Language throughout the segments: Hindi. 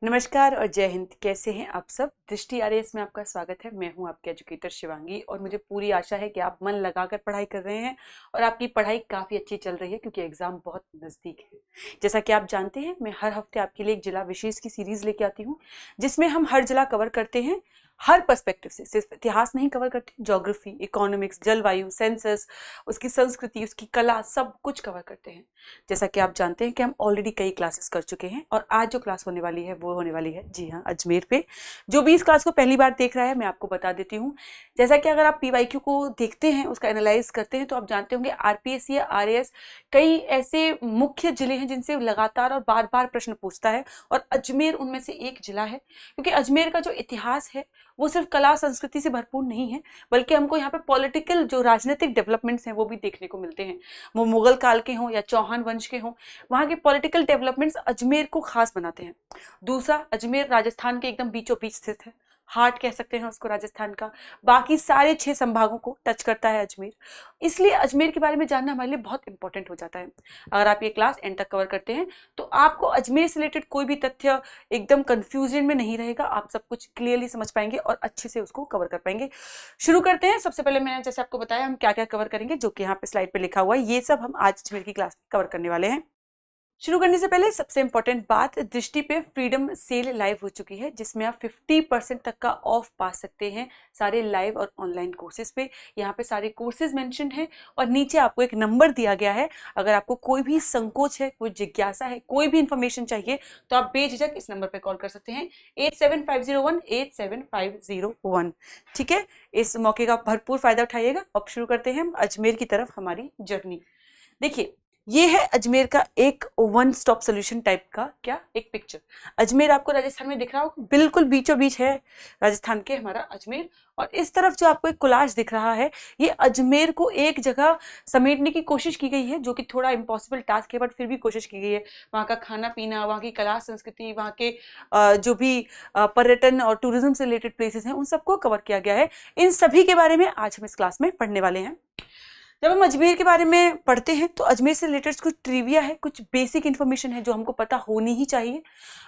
नमस्कार और जय हिंद। कैसे हैं आप सब? दृष्टि आरएएस में आपका स्वागत है। मैं हूं आपके एजुकेटर शिवांगी और मुझे पूरी आशा है कि आप मन लगाकर पढ़ाई कर रहे हैं और आपकी पढ़ाई काफ़ी अच्छी चल रही है क्योंकि एग्ज़ाम बहुत नज़दीक है। जैसा कि आप जानते हैं, मैं हर हफ्ते आपके लिए एक जिला विशेष की सीरीज़ लेके आती हूँ जिसमें हम हर जिला कवर करते हैं, हर पर्सपेक्टिव से। सिर्फ इतिहास नहीं कवर करते, ज्योग्राफी, इकोनॉमिक्स, जलवायु, सेंसस, उसकी संस्कृति, उसकी कला, सब कुछ कवर करते हैं। जैसा कि आप जानते हैं कि हम ऑलरेडी कई क्लासेस कर चुके हैं और आज जो क्लास होने वाली है वो होने वाली है, जी हाँ, अजमेर पे। जो भी इस क्लास को पहली बार देख रहा है, मैं आपको बता देती हूँ। जैसा कि अगर आप पीवाईक्यू को देखते हैं, उसका एनालाइज करते हैं, तो आप जानते होंगे आरपीएससी या आरएएस कई ऐसे मुख्य जिले हैं जिनसे लगातार और बार बार प्रश्न पूछता है और अजमेर उनमें से एक जिला है। क्योंकि अजमेर का जो इतिहास है वो सिर्फ कला संस्कृति से भरपूर नहीं है, बल्कि हमको यहाँ पे पॉलिटिकल जो राजनीतिक डेवलपमेंट्स हैं वो भी देखने को मिलते हैं। वो मुगल काल के हों या चौहान वंश के हों, वहाँ के पॉलिटिकल डेवलपमेंट्स अजमेर को खास बनाते हैं। दूसरा, अजमेर राजस्थान के एकदम बीचों बीच स्थित है, हार्ट कह सकते हैं उसको राजस्थान का। बाकी सारे 6 संभागों को टच करता है अजमेर, इसलिए अजमेर के बारे में जानना हमारे लिए बहुत इंपॉर्टेंट हो जाता है। अगर आप ये क्लास एंड तक कवर करते हैं तो आपको अजमेर से रिलेटेड कोई भी तथ्य एकदम कंफ्यूजन में नहीं रहेगा, आप सब कुछ क्लियरली समझ पाएंगे और अच्छे से उसको कवर कर पाएंगे। शुरू करते हैं। सबसे पहले मैंने जैसे आपको बताया हम क्या क्या कवर करेंगे, जो कि यहाँ पे स्लाइड पे लिखा हुआ है, ये सब हम आज अजमेर की क्लास में कवर करने वाले हैं। शुरू करने से पहले सबसे इंपॉर्टेंट बात, दृष्टि पे फ्रीडम सेल लाइव हो चुकी है जिसमें आप 50% तक का ऑफ पा सकते हैं सारे लाइव और ऑनलाइन कोर्सेज पे। यहाँ पे सारे कोर्सेज मेंशन्ड हैं और नीचे आपको एक नंबर दिया गया है। अगर आपको कोई भी संकोच है, कोई जिज्ञासा है, कोई भी इंफॉर्मेशन चाहिए तो आप बेझिझक इस नंबर पे कॉल कर सकते हैं, 8750187501। ठीक है, इस मौके का भरपूर फायदा उठाइएगा। अब शुरू करते हैं हम अजमेर की तरफ हमारी जर्नी। देखिए, ये है अजमेर का एक वन स्टॉप सोल्यूशन टाइप का क्या एक पिक्चर। अजमेर आपको राजस्थान में दिख रहा हो, बिल्कुल बीचों बीच है राजस्थान के हमारा अजमेर। और इस तरफ जो आपको एक कोलाज दिख रहा है, ये अजमेर को एक जगह समेटने की कोशिश की गई है, जो कि थोड़ा इम्पॉसिबल टास्क है, बट फिर भी कोशिश की गई है। वहाँ का खाना पीना, वहाँ की कला संस्कृति, वहाँ के जो भी पर्यटन और टूरिज्म से रिलेटेड प्लेसेस हैं, उन सबको कवर किया गया है। इन सभी के बारे में आज हम इस क्लास में पढ़ने वाले हैं। जब हम अजमेर के बारे में पढ़ते हैं तो अजमेर से रिलेटेड कुछ ट्रिविया है, कुछ बेसिक इन्फॉर्मेशन है जो हमको पता होनी ही चाहिए।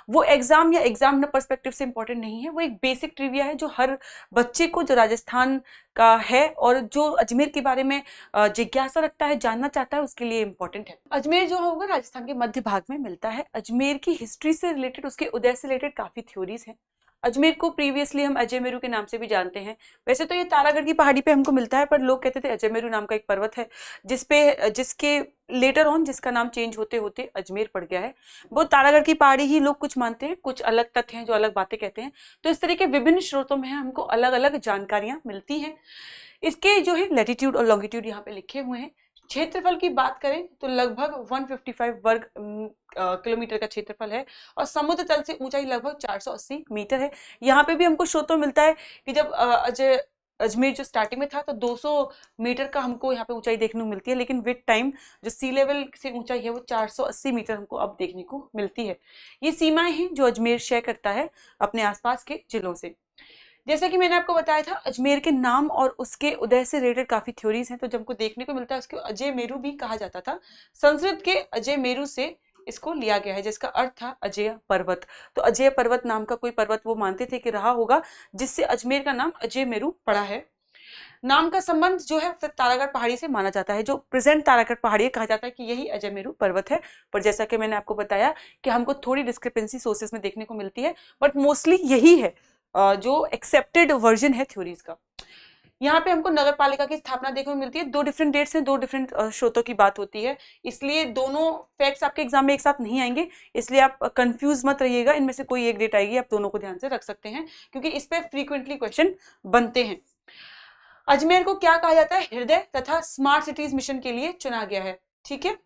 वो एग्जाम या एग्जाम पर्सपेक्टिव से इंपॉर्टेंट नहीं है, वो एक बेसिक ट्रिविया है जो हर बच्चे को, जो राजस्थान का है और जो अजमेर के बारे में जिज्ञासा रखता है, जानना चाहता है, उसके लिए इंपॉर्टेंट है। अजमेर जो होगा राजस्थान के मध्य भाग में मिलता है। अजमेर की हिस्ट्री से रिलेटेड, उसके उदय से रिलेटेड काफी थ्योरीज हैं। अजमेर को प्रीवियसली हम अजयमेरू के नाम से भी जानते हैं। वैसे तो ये तारागढ़ की पहाड़ी पे हमको मिलता है, पर लोग कहते थे अजयमेरू नाम का एक पर्वत है जिसके लेटर ऑन जिसका नाम चेंज होते होते अजमेर पड़ गया है। वो तारागढ़ की पहाड़ी ही लोग कुछ मानते हैं, कुछ अलग तथ्य हैं जो अलग बातें कहते हैं। तो इस तरह के विभिन्न स्रोतों में हमको अलग अलग जानकारियां मिलती हैं। इसके जो है लैटिट्यूड और लॉन्गिट्यूड यहाँ पे लिखे हुए हैं। क्षेत्रफल की बात करें तो लगभग 155 वर्ग किलोमीटर का क्षेत्रफल है और समुद्र तल से ऊंचाई लगभग 480 मीटर है। यहाँ पे भी हमको स्रोतों मिलता है कि जब अजमेर जो स्टार्टिंग में था तो 200 मीटर का हमको यहाँ पे ऊंचाई देखने को मिलती है, लेकिन विद टाइम जो सी लेवल से ऊंचाई है वो 480 मीटर हमको अब देखने को मिलती है। ये सीमाएं हैं जो अजमेर शेयर करता है अपने आसपास के जिलों से। जैसा कि मैंने आपको बताया था, अजमेर के नाम और उसके उदय से रिलेटेड काफी थ्योरीज हैं, तो जब हमको देखने को मिलता है उसको अजय मेरू भी कहा जाता था। संस्कृत के अजय मेरू से इसको लिया गया है, जिसका अर्थ था अजय पर्वत। तो अजय पर्वत नाम का कोई पर्वत वो मानते थे कि रहा होगा, जिससे अजमेर का नाम अजय मेरू पड़ा है। नाम का संबंध जो है तारागढ़ पहाड़ी से माना जाता है, जो प्रेजेंट तारागढ़ पहाड़ी है, कहा जाता है कि यही अजय मेरू पर्वत है। पर जैसा कि मैंने आपको बताया कि हमको थोड़ी डिस्क्रिपेंसी सोर्सेस में देखने को मिलती है, बट मोस्टली यही है जो एक्सेप्टेड वर्जन है थ्योरीज का। यहाँ पे हमको नगर पालिका की स्थापना देखने को मिलती है। 2 डिफरेंट डेट्स हैं, 2 डिफरेंट स्रोतों की बात होती है, इसलिए दोनों फैक्ट्स आपके एग्जाम में एक साथ नहीं आएंगे, इसलिए आप कंफ्यूज मत रहिएगा। इनमें से कोई एक डेट आएगी, आप दोनों को ध्यान से रख सकते हैं क्योंकि इस पे फ्रीक्वेंटली क्वेश्चन बनते हैं। अजमेर को क्या कहा जाता है? हृदय तथा स्मार्ट सिटीज मिशन के लिए चुना गया है। ठीक है,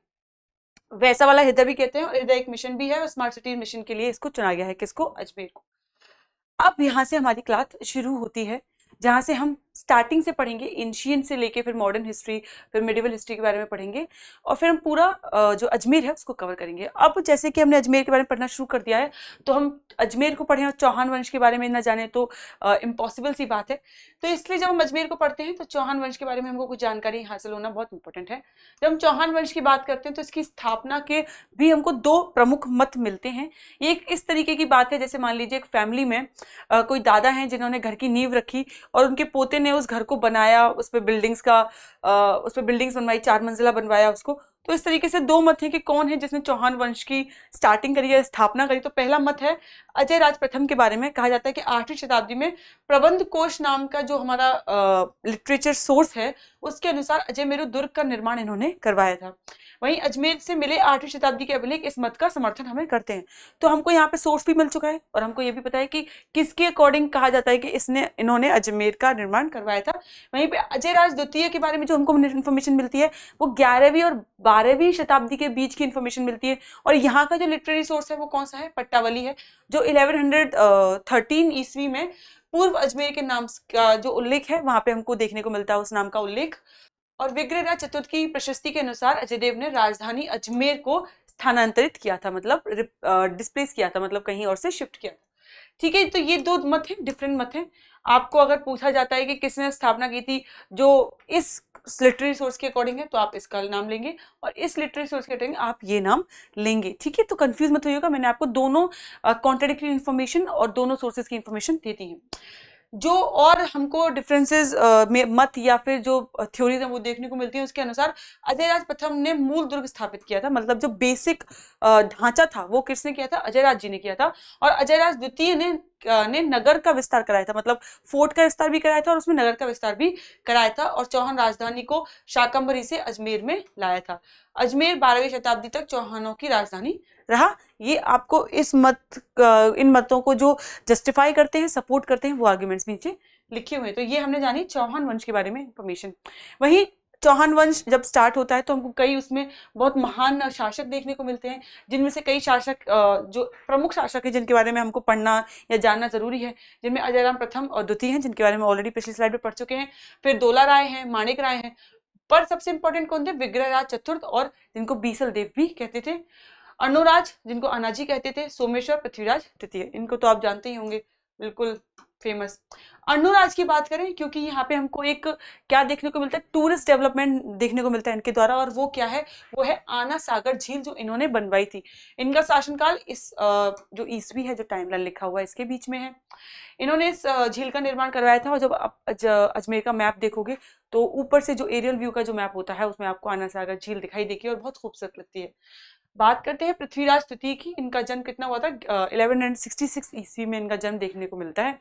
वैसा वाला हृदय भी कहते हैं और हृदय एक मिशन भी है और स्मार्ट सिटीज मिशन के लिए इसको चुना गया है। किसको? अजमेर को। अब यहाँ से हमारी क्लास शुरू होती है, जहां से हम स्टार्टिंग से पढ़ेंगे, एंशिएंट से लेके फिर मॉडर्न हिस्ट्री, फिर मिडिवल हिस्ट्री के बारे में पढ़ेंगे और फिर हम पूरा जो अजमेर है उसको कवर करेंगे। अब जैसे कि हमने अजमेर के बारे में पढ़ना शुरू कर दिया है तो हम अजमेर को पढ़ें और चौहान वंश के बारे में ना जाने तो इम्पॉसिबल सी बात है। तो इसलिए जब हम अजमेर को पढ़ते हैं तो चौहान वंश के बारे में हमको कुछ जानकारी हासिल होना बहुत इंपॉर्टेंट है। जब हम चौहान वंश की बात करते हैं तो इसकी स्थापना के भी हमको दो प्रमुख मत मिलते हैं। ये एक इस तरीके की बात है जैसे मान लीजिए एक फैमिली में कोई दादा हैं जिन्होंने घर की नींव रखी और उनके पोते ने उस घर को बनाया, उस पर बिल्डिंग्स बनवाई, 4 मंजिला बनवाया उसको। तो इस तरीके से दो मत हैं कि कौन है जिसने चौहान वंश की स्टार्टिंग करी या स्थापना करी। तो पहला मत है अजय राज प्रथम के बारे में। कहा जाता है कि 8वीं शताब्दी में प्रबंध कोश नाम का जो हमारा लिटरेचर सोर्स है उसके अनुसार अजय मेरू दुर्ग का निर्माण इन्होंने करवाया था। वहीं अजमेर से मिले 8वीं शताब्दी के अभिलेख इस मत का समर्थन हमें करते हैं। तो हमको यहाँ पे सोर्स भी मिल चुका है और हमको ये भी पता है कि किसके अकॉर्डिंग कहा जाता है कि इन्होंने अजमेर का निर्माण करवाया था। वहीं पे अजय राज द्वितीय के बारे में जो हमको इन्फॉर्मेशन मिलती है वो 11वीं और 12वीं शताब्दी के बीच की इन्फॉर्मेशन मिलती है। और यहाँ का जो लिटरेरी सोर्स है वो कौन सा है? पट्टावली है, जो 1113 ईस्वी में पूर्व अजमेर के नाम का जो उल्लेख है वहां पे हमको देखने को मिलता है, उस नाम का उल्लेख। और विग्रहराज चतुर्थ की प्रशस्ति के अनुसार अजय देव ने राजधानी अजमेर को स्थानांतरित किया था, मतलब डिस्प्लेस किया था, मतलब कहीं और से शिफ्ट किया था। ठीक है, तो ये दो मत हैं, डिफरेंट मत हैं। आपको अगर पूछा जाता है कि किसने स्थापना की थी जो इस लिटरेरी सोर्स के अकॉर्डिंग है तो आप इसका नाम लेंगे और इस लिटरेरी सोर्स के अकॉर्डिंग आप ये नाम लेंगे। ठीक है, तो कंफ्यूज मत होइएगा, मैंने आपको दोनों कॉन्ट्राडिक्टरी इन्फॉर्मेशन और दोनों सोर्सेज की इन्फॉर्मेशन दे दी है। जो और हमको डिफरेंसेस में मत या फिर जो थ्योरीज है वो देखने को मिलती है, उसके अनुसार अजयराज प्रथम ने मूल दुर्ग स्थापित किया था, मतलब जो बेसिक ढांचा था वो किसने किया था? अजयराज जी ने किया था। और अजयराज द्वितीय ने नगर का विस्तार कराया था, मतलब फोर्ट का विस्तार भी कराया था और उसमें नगर का विस्तार भी कराया था। और चौहान राजधानी को शाकंभरी से अजमेर में लाया था। अजमेर 12वीं शताब्दी तक चौहानों की राजधानी रहा। ये आपको इन मतों को जो जस्टिफाई करते हैं, सपोर्ट करते हैं, वो आर्ग्यूमेंट्स नीचे लिखे हुए हैं। तो ये हमने जानी चौहान वंश के बारे में इंफॉर्मेशन। वही चौहान वंश जब स्टार्ट होता है तो हमको कई उसमें बहुत महान शासक देखने को मिलते हैं, जिनमें से कई शासक जो प्रमुख शासक हैं जिनके बारे में हमको पढ़ना या जानना जरूरी है, जिनमें अजयराम प्रथम और द्वितीय हैं, जिनके बारे में ऑलरेडी पिछली स्लाइड में पढ़ चुके हैं। फिर दोला राय हैं, माणिक राय हैं, पर सबसे इंपॉर्टेंट कौन थे? विग्रहराज चतुर्थ, और जिनको बीसल देव भी कहते थे। अर्णोराज, जिनको अनाजी कहते थे। सोमेश्वर, पृथ्वीराज तृतीय, इनको तो आप जानते ही होंगे, बिल्कुल फेमस। अर्णोराज की बात करें क्योंकि यहाँ पे हमको एक क्या देखने को मिलता है? टूरिस्ट डेवलपमेंट देखने को मिलता है इनके द्वारा, और वो क्या है? वो है आना सागर झील, जो इन्होंने बनवाई थी। इनका शासनकाल इस जो ईस्वी है, जो टाइमलाइन लिखा हुआ है, इसके बीच में है। इन्होंने इस झील का निर्माण करवाया था। और जब आप अजमेर का मैप देखोगे तो ऊपर से जो एरियल व्यू का जो मैप होता है उसमें आपको आना सागर झील दिखाई देगी और बहुत खूबसूरत लगती है। बात करते हैं पृथ्वीराज तृतीय की। इनका जन्म कितना हुआ था? 1166 ईस्वी में इनका जन्म देखने को मिलता है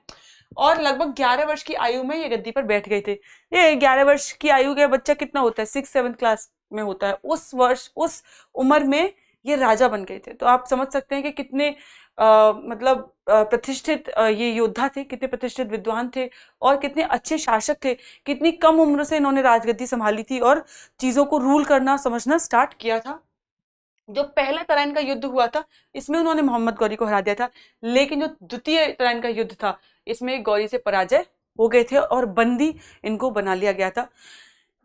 और लगभग 11 वर्ष की आयु में ये गद्दी पर बैठ गए थे। ये 11 वर्ष की आयु का बच्चा कितना होता है? 6-7 क्लास में होता है। उस उम्र में ये राजा बन गए थे। तो आप समझ सकते हैं कि कितने मतलब प्रतिष्ठित ये योद्धा थे, कितने प्रतिष्ठित विद्वान थे और कितने अच्छे शासक थे। कितनी कम उम्र से इन्होंने राजगद्दी संभाली थी और चीजों को रूल करना, समझना स्टार्ट किया था। जो पहला तराइन का युद्ध हुआ था इसमें उन्होंने मोहम्मद गौरी को हरा दिया था, लेकिन जो द्वितीय तराइन का युद्ध था इसमें गौरी से पराजय हो गए थे और बंदी इनको बना लिया गया था।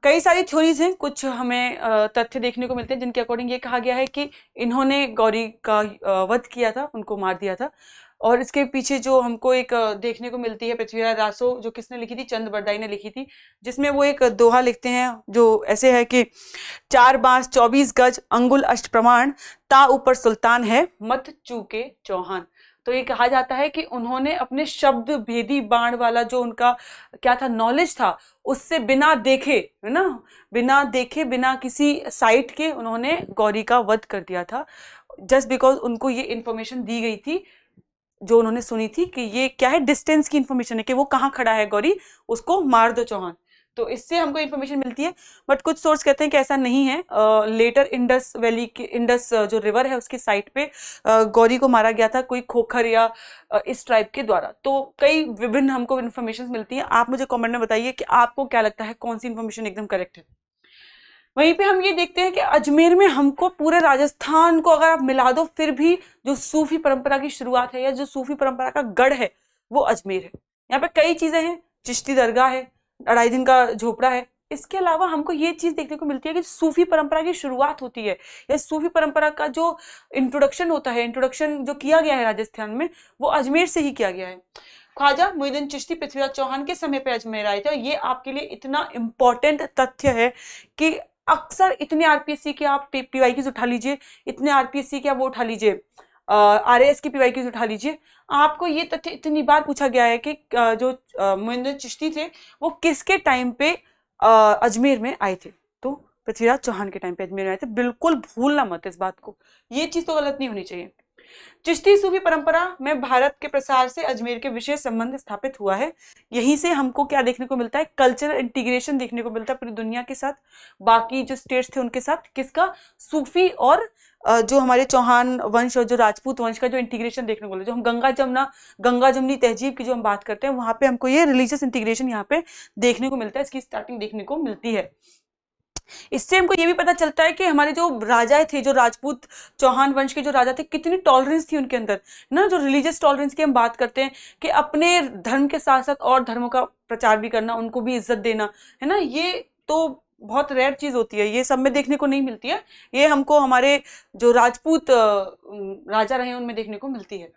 कई सारी थ्योरीज हैं, कुछ हमें तथ्य देखने को मिलते हैं जिनके अकॉर्डिंग ये कहा गया है कि इन्होंने गौरी का वध किया था, उनको मार दिया था। और इसके पीछे जो हमको एक देखने को मिलती है पृथ्वीराज रासो, जो किसने लिखी थी? चंद बरदाई ने लिखी थी, जिसमें वो एक दोहा लिखते हैं जो ऐसे है कि 4 बांस 24 गज अंगुल अष्ट प्रमाण, ता ऊपर सुल्तान है मत चूके चौहान। तो ये कहा जाता है कि उन्होंने अपने शब्द भेदी बाण वाला जो उनका क्या था, नॉलेज था, उससे बिना देखे, है ना, बिना देखे, बिना किसी साइट के उन्होंने गौरी का वध कर दिया था, जस्ट बिकॉज उनको ये इंफॉर्मेशन दी गई थी जो उन्होंने सुनी थी कि ये क्या है, डिस्टेंस की इंफॉर्मेशन है कि वो कहाँ खड़ा है गौरी, उसको मार दो चौहान। तो इससे हमको इन्फॉर्मेशन मिलती है। बट कुछ सोर्स कहते हैं कि ऐसा नहीं है। लेटर इंडस वैली के, इंडस जो रिवर है उसके साइड पे गौरी को मारा गया था कोई खोखर या इस ट्राइब के द्वारा। तो कई विभिन्न हमको इन्फॉर्मेशन मिलती है। आप मुझे कमेंट में बताइए कि आपको क्या लगता है, कौन सी इन्फॉर्मेशन एकदम करेक्ट है। वहीं पे हम ये देखते हैं कि अजमेर में हमको पूरे राजस्थान को अगर आप मिला दो फिर भी जो सूफी परंपरा की शुरुआत है या जो सूफी परंपरा का गढ़ है वो अजमेर है। यहाँ पे कई चीजें हैं, चिश्ती दरगाह है, अढ़ाई दिन का झोपड़ा है। इसके अलावा हमको ये चीज देखने को मिलती है कि सूफी परंपरा की शुरुआत होती है, या सूफी परंपरा का जो इंट्रोडक्शन होता है, इंट्रोडक्शन जो किया गया है राजस्थान में, वो अजमेर से ही किया गया है। ख्वाजा मोइनुद्दीन चिश्ती पृथ्वीराज चौहान के समय पे अजमेर आए थे। और ये आपके लिए इतना इंपॉर्टेंट तथ्य है कि अक्सर इतने आरपीएससी के आप पीवाई की उठा लीजिए, इतने आरपीएससी के आप वो उठा लीजिए, आरएएस की पीवाई की उठा लीजिए, आपको ये तथ्य इतनी बार पूछा गया है कि जो मोइनुद्दीन चिश्ती थे वो किसके टाइम पे अजमेर में आए थे। तो पृथ्वीराज चौहान के टाइम पे अजमेर में आए थे। बिल्कुल भूलना मत इस बात को, ये चीज तो गलत नहीं होनी चाहिए। चिश्ती सूफी परंपरा में भारत के प्रसार से अजमेर के विशेष संबंध स्थापित हुआ है। यहीं से हमको क्या देखने को मिलता है, कल्चरल इंटीग्रेशन देखने को मिलता है पूरी दुनिया के साथ, बाकी जो स्टेट्स थे उनके साथ। किसका? सूफी और जो हमारे चौहान वंश और जो राजपूत वंश का जो इंटीग्रेशन देखने को मिलता है। जो हम गंगा जमुनी तहजीब की जो हम बात करते हैं, वहां पे हमको ये रिलीजियस इंटीग्रेशन यहाँ पे देखने को मिलता है, इसकी स्टार्टिंग देखने को मिलती है। इससे हमको ये भी पता चलता है कि हमारे जो राजा थे, जो राजपूत चौहान वंश के जो राजा थे, कितनी टॉलरेंस थी उनके अंदर ना। जो रिलीजियस टॉलरेंस की हम बात करते हैं कि अपने धर्म के साथ साथ और धर्मों का प्रचार भी करना, उनको भी इज्जत देना, है ना। ये तो बहुत रेयर चीज होती है, ये सब में देखने को नहीं मिलती है। ये हमको हमारे जो राजपूत राजा रहे उनमें देखने को मिलती है।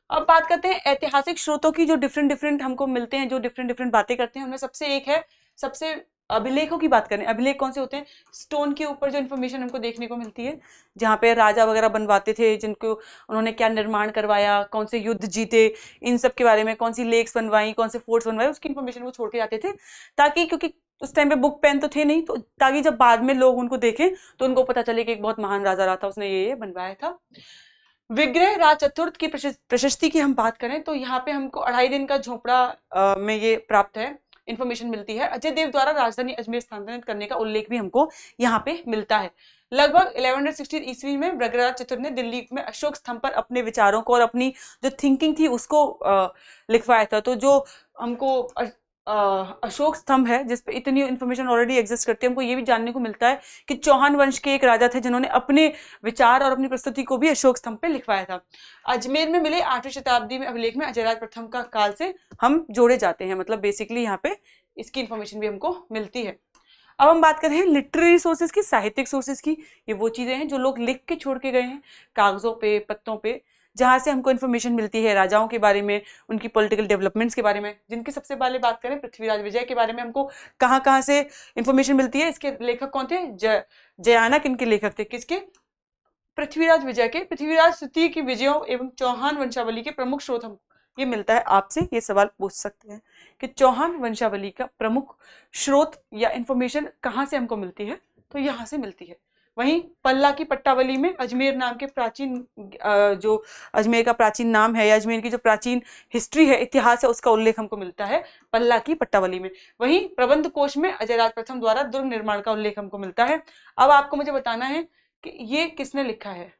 अब बात करते हैं ऐतिहासिक स्रोतों की, जो डिफरेंट हमको मिलते हैं, जो डिफरेंट बातें करते हैं। उनमें सबसे एक है, सबसे अभिलेखों की बात करें, अभिलेख कौन से होते हैं? स्टोन के ऊपर जो इन्फॉर्मेशन हमको देखने को मिलती है, जहाँ पे राजा वगैरह बनवाते थे, जिनको उन्होंने क्या निर्माण करवाया, कौन से युद्ध जीते, इन सब के बारे में, कौन सी लेक्स बनवाई, कौन से फोर्ट्स बनवाए, उसकी इन्फॉर्मेशन वो छोड़ के जाते थे, ताकि क्योंकि उस टाइम पे बुक पेन तो थे नहीं, तो ताकि जब बाद में लोग उनको देखें तो उनको पता चले कि एक बहुत महान राजा रहा था, उसने ये बनवाया था। विग्रह राज चतुर्थ की प्रशस्ति की हम बात करें तो यहाँ पे हमको अढ़ाई दिन का झोपड़ा में ये प्राप्त है, इंफॉर्मेशन मिलती है। अजय देव द्वारा राजधानी अजमेर स्थानांतरित करने का उल्लेख भी हमको यहाँ पे मिलता है। लगभग 1160 ईस्वी में भृगराज चतुर्थ ने दिल्ली में अशोक स्तंभ पर अपने विचारों को और अपनी जो थिंकिंग थी उसको लिखवाया था। तो जो हमको अशोक स्तंभ है, जिसपे इतनी इंफॉर्मेशन ऑलरेडी एग्जिस्ट करती है, हमको ये भी जानने को मिलता है कि चौहान वंश के एक राजा थे जिन्होंने अपने विचार और अपनी प्रस्तुति को भी अशोक स्तंभ पे लिखवाया था। अजमेर में मिले 8वीं शताब्दी में अभिलेख में अजयराज प्रथम का काल से हम जोड़े जाते हैं, मतलब बेसिकली यहाँ पे इसकी इंफॉर्मेशन भी हमको मिलती है। अब हम बात करें लिटरेरी सोर्सेज की, साहित्यिक सोर्सेज की। ये वो चीजें हैं जो लोग लिख के छोड़ के गए हैं कागजों पे, पत्तों पे, जहां से हमको इन्फॉर्मेशन मिलती है राजाओं के बारे में, उनकी पॉलिटिकल डेवलपमेंट्स के बारे में। जिनकी सबसे पहले बात करें पृथ्वीराज विजय के बारे में, हमको कहाँ से इन्फॉर्मेशन मिलती है? इसके लेखक कौन थे? जयानक इनके लेखक थे। किसके? पृथ्वीराज विजय के। पृथ्वीराज तृतीय की विजयों एवं चौहान वंशावली के प्रमुख स्रोत हमको ये मिलता है। आपसे ये सवाल पूछ सकते हैं कि चौहान वंशावली का प्रमुख स्रोत या इंफॉर्मेशन कहाँ से हमको मिलती है? तो यहाँ से मिलती है। वहीं पल्ला की पट्टावली में अजमेर नाम के प्राचीन जो अजमेर का प्राचीन नाम है, या अजमेर की जो प्राचीन हिस्ट्री है, इतिहास है, उसका उल्लेख हमको मिलता है पल्ला की पट्टावली में। वहीं प्रबंध कोश में अजयराज प्रथम द्वारा दुर्ग निर्माण का उल्लेख हमको मिलता है। अब आपको मुझे बताना है कि ये किसने लिखा है,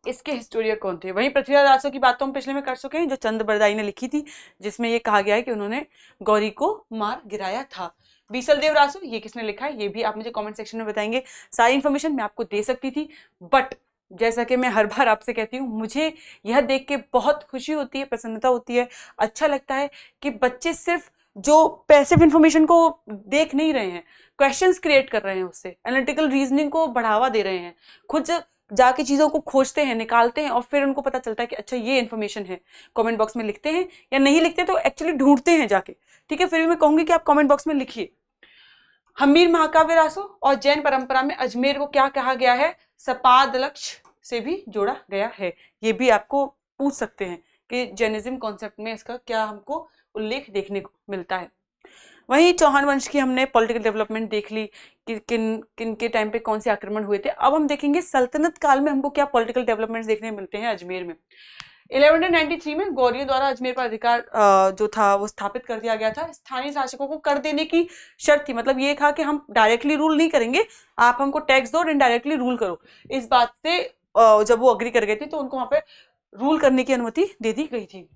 इसके हिस्टोरियर कौन थे। वहीं पृथ्वीराज रासो की बात तो हम पिछले में कर चुके हैं, जो चंद बरदाई ने लिखी थी, जिसमें ये कहा गया है कि उन्होंने गौरी को मार गिराया था। बीसल देव रासो, ये किसने लिखा है, ये भी आप मुझे कमेंट सेक्शन में बताएंगे। सारी इंफॉर्मेशन मैं आपको दे सकती थी, बट जैसा कि मैं हर बार आपसे कहती हूँ, मुझे यह देख के बहुत खुशी होती है, प्रसन्नता होती है, अच्छा लगता है कि बच्चे सिर्फ जो पैसिव इंफॉर्मेशन को देख नहीं रहे हैं, क्वेश्चंस क्रिएट कर रहे हैं, उससे एनालिटिकल रीजनिंग को बढ़ावा दे रहे हैं, खुद जाके चीज़ों को खोजते हैं, निकालते हैं, और फिर उनको पता चलता है कि अच्छा ये इन्फॉर्मेशन है। कमेंट बॉक्स में लिखते हैं या नहीं लिखते तो एक्चुअली ढूंढते हैं जाके, ठीक है। फिर भी मैं कहूँगी कि आप कमेंट बॉक्स में लिखिए। हमीर महाकाव्य रासो और जैन परंपरा में अजमेर को क्या कहा गया है? सपादलक्ष से भी जोड़ा गया है। ये भी आपको पूछ सकते हैं कि जैनिज्म कॉन्सेप्ट में इसका क्या हमको उल्लेख देखने को मिलता है। वहीं चौहान वंश की हमने पॉलिटिकल डेवलपमेंट देख ली कि किन के टाइम पे कौन से आक्रमण हुए थे। अब हम देखेंगे सल्तनत काल में हमको क्या पॉलिटिकल डेवलपमेंट्स देखने मिलते हैं अजमेर में। 1193 में गौरियों द्वारा अजमेर पर अधिकार जो था वो स्थापित कर दिया गया था। स्थानीय शासकों को कर देने की शर्त थी, मतलब ये था कि हम डायरेक्टली रूल नहीं करेंगे, आप हमको टैक्स दो और इनडायरेक्टली रूल करो। इस बात से जब वो अग्री कर गए थे तो उनको वहां पे रूल करने की अनुमति दे दी गई थी।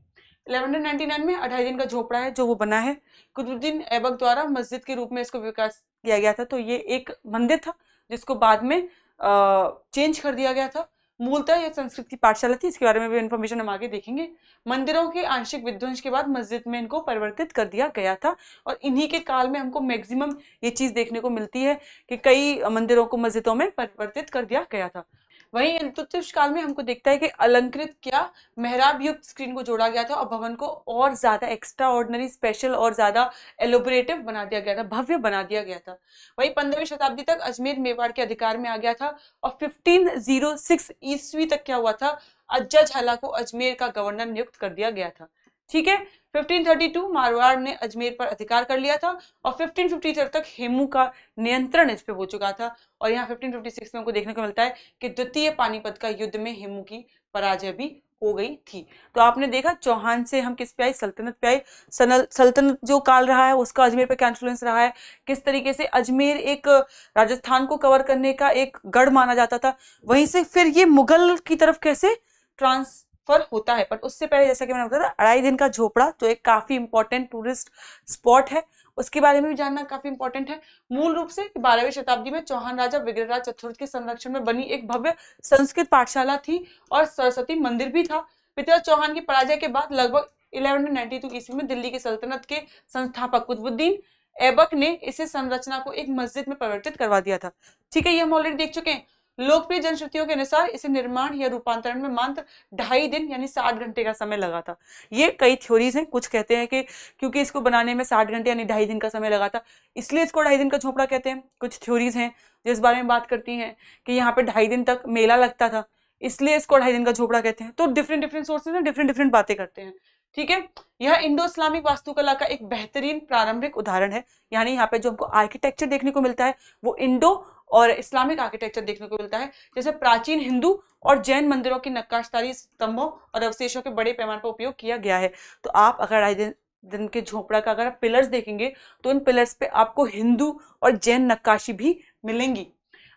1199 में अढ़ाई दिन का झोपड़ा है जो वो बना है, कुतुबुद्दीन ऐबक द्वारा मस्जिद के रूप में इसको विकास किया गया था। तो ये एक मंदिर था जिसको बाद में चेंज कर दिया गया था। मूलतः यह संस्कृत की पाठशाला थी, इसके बारे में भी इन्फॉर्मेशन हम आगे देखेंगे। मंदिरों के आंशिक विध्वंस के बाद मस्जिद में इनको परिवर्तित कर दिया गया था, और इन्हीं के काल में हमको मैक्सिमम ये चीज देखने को मिलती है कि कई मंदिरों को मस्जिदों में परिवर्तित कर दिया गया था। वहीं इल्तुतमिश काल में हमको दिखता है कि अलंकृत क्या मेहराब युक्त स्क्रीन को जोड़ा गया था और भवन को और ज्यादा एक्स्ट्रा ऑर्डिनरी, स्पेशल और ज्यादा एलोबरेटिव बना दिया गया था, भव्य बना दिया गया था। वहीं 15वीं शताब्दी तक अजमेर मेवाड़ के अधिकार में आ गया था, और 1506 ईस्वी तक क्या हुआ था, अज्जा झाला को अजमेर का गवर्नर नियुक्त कर दिया गया था। ठीक है, 1532 मारवाड़ ने अजमेर पर अधिकार कर लिया था, और 1553 तक हेमू का नियंत्रण इस पे हो चुका था। और यहाँ 1556 में हमको देखने को मिलता है कि द्वितीय पानीपत का युद्ध में हेमू की पराजय भी हो गई थी। तो आपने देखा चौहान से हम किस पे आए, सल्तनत पे आए। सल्तनत जो काल रहा है उसका अजमेर पे क्या इन्फ्लुएंस रहा है, किस तरीके से अजमेर एक राजस्थान को कवर करने का एक गढ़ माना जाता था, वहीं से फिर ये मुगल की तरफ कैसे ट्रांसफर होता है। पर उससे पहले जैसा कि मैंने बताया था, 2.5 दिन का झोपड़ा जो एक काफी इंपॉर्टेंट टूरिस्ट स्पॉट है, उसके बारे में भी जानना काफी इंपॉर्टेंट है। मूल रूप से 12वीं शताब्दी में चौहान राजा विग्रहराज चतुर्थ के संरक्षण में बनी एक भव्य संस्कृत पाठशाला थी, और सरस्वती मंदिर भी था। पृथ्वीराज चौहान की पराजय के बाद लगभग 1192 ईस्वी में दिल्ली की सल्तनत के संस्थापक कुतुबुद्दीन ऐबक ने इसे संरचना को एक मस्जिद में परिवर्तित करवा दिया था। ठीक है, ये हम ऑलरेडी देख चुके हैं। लोकप्रिय जनश्रुतियों के अनुसार इसे निर्माण या रूपांतरण में मात्र 2.5 दिन यानी 60 घंटे का समय लगा था। ये कई थ्योरीज हैं, कुछ कहते हैं कि क्योंकि इसको बनाने में 60 घंटे यानी 2.5 दिन का समय लगा था इसलिए इसको 2.5 दिन का झोपड़ा कहते हैं। कुछ थ्योरीज हैं जो इस बारे में बात करती हैं कि यहाँ पे 2.5 दिन तक मेला लगता था इसलिए इसको 2.5 दिन का झोपड़ा कहते हैं। तो डिफरेंट सोर्सेज में डिफरेंट बातें करते हैं। ठीक है, यह इंडो इस्लामिक वास्तुकला का एक बेहतरीन प्रारंभिक उदाहरण है। यानी यहाँ पे जो हमको आर्किटेक्चर देखने को मिलता है वो इंडो और इस्लामिक आर्किटेक्चर देखने को मिलता है, जैसे प्राचीन हिंदू और जैन मंदिरों की नक्काशदारी, स्तंभों और अवशेषों के बड़े पैमाने पर उपयोग किया गया है। तो आप अगर 2.5 दिन के झोपड़ा का अगर आप पिलर्स देखेंगे तो इन पिलर्स पे आपको हिंदू और जैन नक्काशी भी मिलेंगी।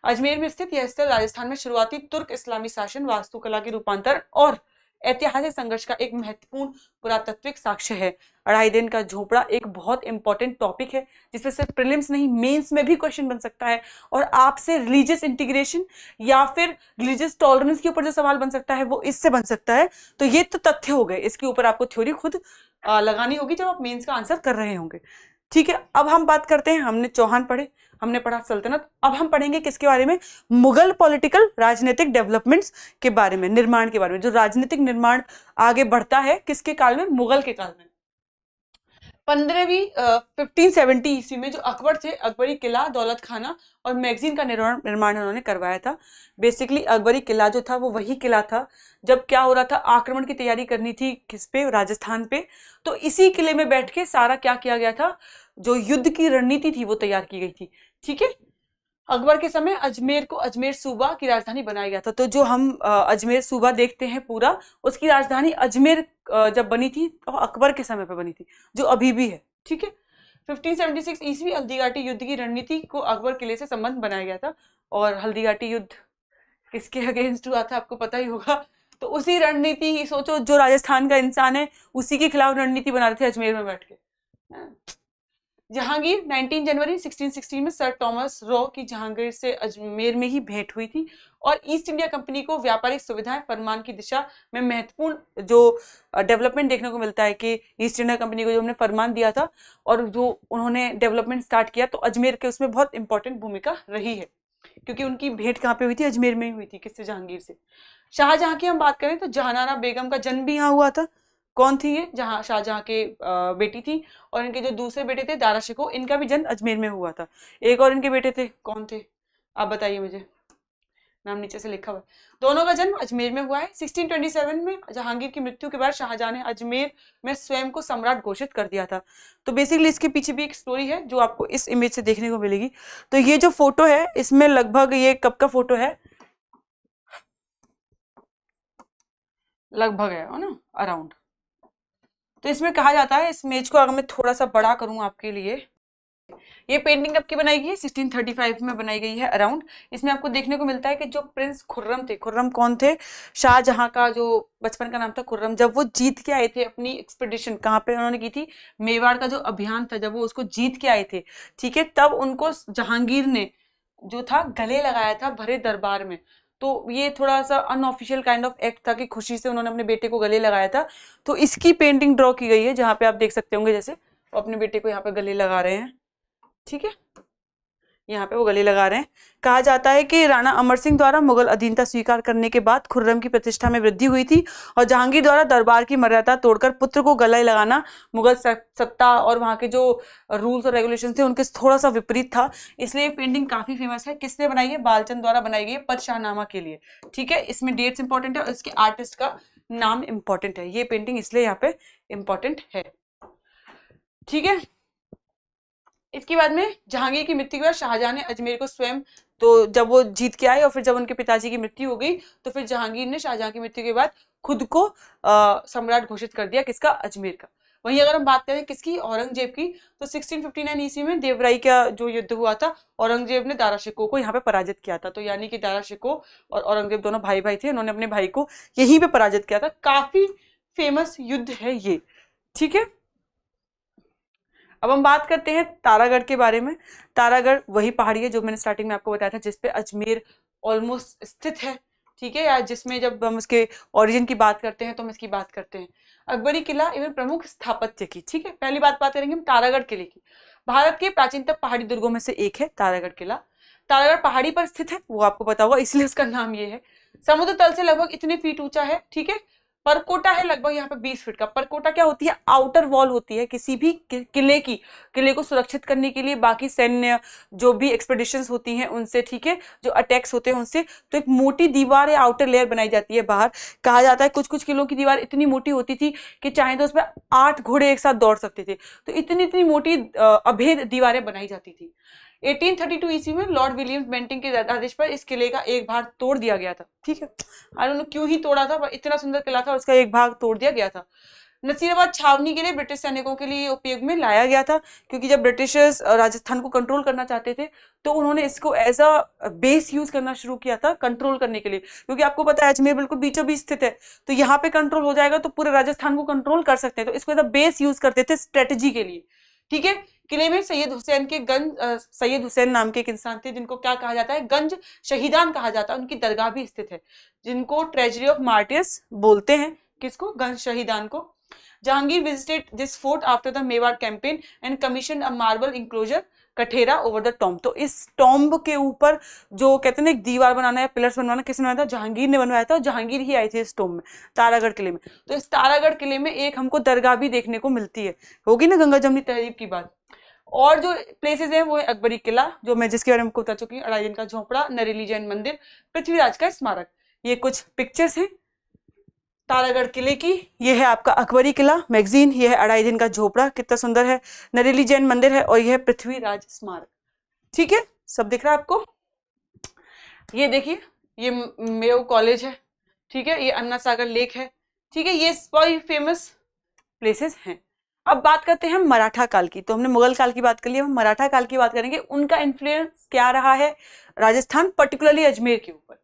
अजमेर में स्थित यह स्थल राजस्थान में शुरुआती तुर्क इस्लामी शासन, वास्तुकला के रूपांतरण और ऐतिहासिक संघर्ष का एक महत्वपूर्ण पुरातात्विक साक्ष्य है। 2.5 दिन का झोपड़ा एक बहुत इंपॉर्टेंट टॉपिक है जिसमें सिर्फ प्रीलिम्स नहीं मेंस में भी क्वेश्चन बन सकता है, और आपसे रिलीजियस इंटीग्रेशन या फिर रिलीजियस टॉलरेंस के ऊपर जो सवाल बन सकता है वो इससे बन सकता है। तो ये तो तथ्य हो गए, इसके ऊपर आपको थ्योरी खुद लगानी होगी जब आप मेंस का आंसर कर रहे होंगे। ठीक है, अब हम बात करते हैं, हमने चौहान पढ़े, हमने पढ़ा सल्तनत, अब हम पढ़ेंगे किसके बारे में, मुगल पॉलिटिकल राजनीतिक डेवलपमेंट्स के बारे में, निर्माण के बारे में। जो राजनीतिक निर्माण आगे बढ़ता है किसके काल में, मुगल के काल में। 1570 ईस्वी में जो अकबर थे, अकबरी किला, दौलत खाना और मैगजीन का निर्माण उन्होंने करवाया था। बेसिकली अकबरी किला जो था वो वही किला था जब क्या हो रहा था, आक्रमण की तैयारी करनी थी किस पे, राजस्थान पे। तो इसी किले में बैठ के सारा क्या किया गया था, जो युद्ध की रणनीति थी वो तैयार की गई थी। ठीक है, अकबर के समय अजमेर को अजमेर सूबा की राजधानी बनाया गया था। तो जो हम अजमेर सूबा देखते हैं पूरा, उसकी राजधानी अजमेर जब बनी थी तो अकबर के समय पे बनी थी, जो अभी भी है। ठीक है, 1576 ईस्वी हल्दीघाटी युद्ध की रणनीति को अकबर किले से संबंध बनाया गया था। और हल्दीघाटी युद्ध किसके अगेंस्ट हुआ था आपको पता ही होगा। तो उसी रणनीति, सोचो जो राजस्थान का इंसान है उसी के खिलाफ रणनीति बना रहे थे अजमेर में बैठ के। जहांगीर 19 जनवरी 1616 में सर थॉमस रॉ की जहांगीर से अजमेर में ही भेंट हुई थी, और ईस्ट इंडिया कंपनी को व्यापारिक सुविधाएं फरमान की दिशा में महत्वपूर्ण जो डेवलपमेंट देखने को मिलता है कि ईस्ट इंडिया कंपनी को जो हमने फरमान दिया था और जो उन्होंने डेवलपमेंट स्टार्ट किया, तो अजमेर के उसमें बहुत इंपॉर्टेंट भूमिका रही है, क्योंकि उनकी भेंट कहाँ पे हुई थी, अजमेर में ही हुई थी। किससे, जहांगीर से। शाहजहां की हम बात करें तो जहानारा बेगम का जन्म भी यहाँ हुआ था। कौन थी ये, जहां शाहजहां के बेटी थी, और इनके जो दूसरे बेटे थे दारा शिकोह, इनका भी जन्म अजमेर में हुआ था। एक और इनके बेटे थे, कौन थे आप बताइए मुझे, नाम नीचे से लिखा हुआ है। दोनों का जन्म अजमेर में हुआ है। 1627 में जहांगीर की मृत्यु के बाद शाहजहां ने अजमेर में स्वयं को सम्राट घोषित कर दिया था। तो बेसिकली इसके पीछे भी एक स्टोरी है जो आपको इस इमेज से देखने को मिलेगी। तो ये जो फोटो है इसमें लगभग, ये कब का फोटो है, लगभग है ना, अराउंड। तो इसमें कहा जाता है, इस इमेज को अगर मैं थोड़ा सा बड़ा करूं आपके लिए, ये पेंटिंग कब की बनाई गई है, 1635 में बनाई गई है अराउंड। इसमें आपको देखने को मिलता है कि जो प्रिंस खुर्रम थे, खुर्रम कौन थे, शाहजहां का जो बचपन का नाम था खुर्रम, जब वो जीत के आए थे अपनी एक्सपीडिशन, कहाँ पे उन्होंने की थी, मेवाड़ का जो अभियान था, जब वो उसको जीत के आए थे, ठीक है, तब उनको जहांगीर ने जो था गले लगाया था भरे दरबार में। तो ये थोड़ा सा अनऑफिशियल काइंड ऑफ एक्ट था कि खुशी से उन्होंने अपने बेटे को गले लगाया था। तो इसकी पेंटिंग ड्रॉ की गई है, जहाँ पे आप देख सकते होंगे जैसे वो अपने बेटे को यहाँ पे गले लगा रहे हैं, ठीक है, यहाँ पे वो गले लगा रहे हैं। कहा जाता है कि राणा अमर सिंह द्वारा मुगल अधीनता स्वीकार करने के बाद खुर्रम की प्रतिष्ठा में वृद्धि हुई थी और जहांगीर द्वारा दरबार की मर्यादा तोड़कर पुत्र को गले लगाना मुगल सत्ता और वहाँ के जो रूल्स और रेगुलेशन थे उनके थोड़ा सा विपरीत था। इसलिए पेंटिंग काफी फेमस है। किसने बनाई है? बालचंद द्वारा बनाई गई है, पदशाहनामा के लिए, ठीक है। इसमें डेट्स इंपॉर्टेंट है और इसके आर्टिस्ट का नाम इंपॉर्टेंट है। ये पेंटिंग इसलिए यहाँ पे इंपॉर्टेंट है, ठीक है। इसके बाद में जहांगीर की मृत्यु के बाद शाहजहां ने अजमेर को स्वयं, तो जब वो जीत के आए और फिर जब उनके पिताजी की मृत्यु हो गई तो फिर जहांगीर ने शाहजहां की मृत्यु के बाद खुद को सम्राट घोषित कर दिया, किसका? अजमेर का। वहीं अगर हम बात करें किसकी? औरंगजेब की, तो 1659 ईस्वी में देवराई का जो युद्ध हुआ था, औरंगजेब ने दारा शिकोह को यहाँ पे पराजित किया था। तो यानी कि दारा शिकोह और औरंगजेब दोनों भाई भाई थे, उन्होंने अपने भाई को यहीं पे पराजित किया था। काफी फेमस युद्ध है ये, ठीक है। अब हम बात करते हैं तारागढ़ के बारे में। तारागढ़ वही पहाड़ी है जो मैंने स्टार्टिंग में आपको बताया था, जिसपे अजमेर ऑलमोस्ट स्थित है, ठीक है, या जिसमें जब हम उसके ओरिजिन की बात करते हैं तो हम इसकी बात करते हैं अकबरी किला एवं प्रमुख स्थापत्य की, ठीक है। पहली बात करेंगे हम तारागढ़ किले की। भारत के प्राचीनतम पहाड़ी दुर्गों में से एक है तारागढ़ किला। तारागढ़ पहाड़ी पर स्थित है, वो आपको पता होगा, इसलिए उसका नाम ये है। समुद्र तल से लगभग इतने फीट ऊंचा है, ठीक है। परकोटा है लगभग यहाँ पे 20 फीट का। परकोटा क्या होती है? आउटर वॉल होती है किसी भी किले की, किले को सुरक्षित करने के लिए बाकी सैन्य जो भी एक्सपेडिशंस होती हैं उनसे, ठीक है, जो अटैक्स होते हैं उनसे, तो एक मोटी दीवार या आउटर लेयर बनाई जाती है बाहर। कहा जाता है कुछ कुछ किलों की दीवार इतनी मोटी होती थी कि चाहे तो उसमें 8 घोड़े एक साथ दौड़ सकते थे। तो इतनी इतनी मोटी अभेद दीवारें बनाई जाती थी। 1832 ईस्वी में लॉर्ड विलियम्स बेंटिंग के आदेश पर इस किले का एक भाग तोड़ दिया गया था, ठीक है। आई डोंट नो क्यों ही तोड़ा था, पर इतना सुंदर किला था, उसका एक भाग तोड़ दिया गया था। नसीराबाद छावनी के लिए ब्रिटिश सैनिकों के लिए उपयोग में लाया गया था, क्योंकि जब ब्रिटिशर्स राजस्थान को कंट्रोल करना चाहते थे तो उन्होंने इसको एज अ बेस यूज करना शुरू किया था कंट्रोल करने के लिए। क्योंकि आपको पता है अजमेर बिल्कुल बीचों बीच स्थित है, तो यहाँ पे कंट्रोल हो जाएगा तो पूरे राजस्थान को कंट्रोल कर सकते हैं, तो इसको एज अ बेस यूज करते थे स्ट्रेटेजी के लिए, ठीक है। किले में सैयद हुसैन नाम के एक इंसान थे जिनको क्या कहा जाता है? गंज शहीदान कहा जाता है। उनकी दरगाह भी स्थित है, जिनको ट्रेजरी ऑफ मार्टियर्स बोलते हैं। किसको? गंज शहीदान को। Jahangir visited this fort after the Mewar campaign and commission a marble enclosure कठेरा ओवर द टॉम्ब। तो इस टॉम्ब के ऊपर जो कहते हैं ना एक दीवार बनाना या पिलर्स बनवाना, किसने बनाया था? जहांगीर ने बनवाया था। जहांगीर ही आई थी इस टॉम्ब में, तारागढ़ किले में। तो इस तारागढ़ किले में एक हमको दरगाह भी देखने को मिलती है, होगी ना गंगा जमुनी तहजीब की बात। और जो प्लेसेस हैं वो है अकबरी किला, जो मैं जिसके बारे में बता चुकी हूँ, अढ़ाई दिन का झोपड़ा, नरेली जैन मंदिर, पृथ्वीराज का स्मारक। ये कुछ पिक्चर्स हैं तारागढ़ किले की। ये है आपका अकबरी किला मैगजीन, ये है अढ़ाई दिन का झोपड़ा, कितना सुंदर है, नरेली जैन मंदिर है, और ये है पृथ्वीराज स्मारक, ठीक है। सब दिख रहा है आपको? ये देखिए, ये मेयो कॉलेज है, ठीक है, ये अन्ना सागर लेक है, ठीक है। ये बहुत फेमस प्लेसेस हैं। अब बात करते हैं हम मराठा काल की। तो हमने मुगल काल की बात कर ली, हम मराठा काल की बात करेंगे। उनका इन्फ्लुएंस क्या रहा है राजस्थान, पर्टिकुलरली अजमेर के ऊपर।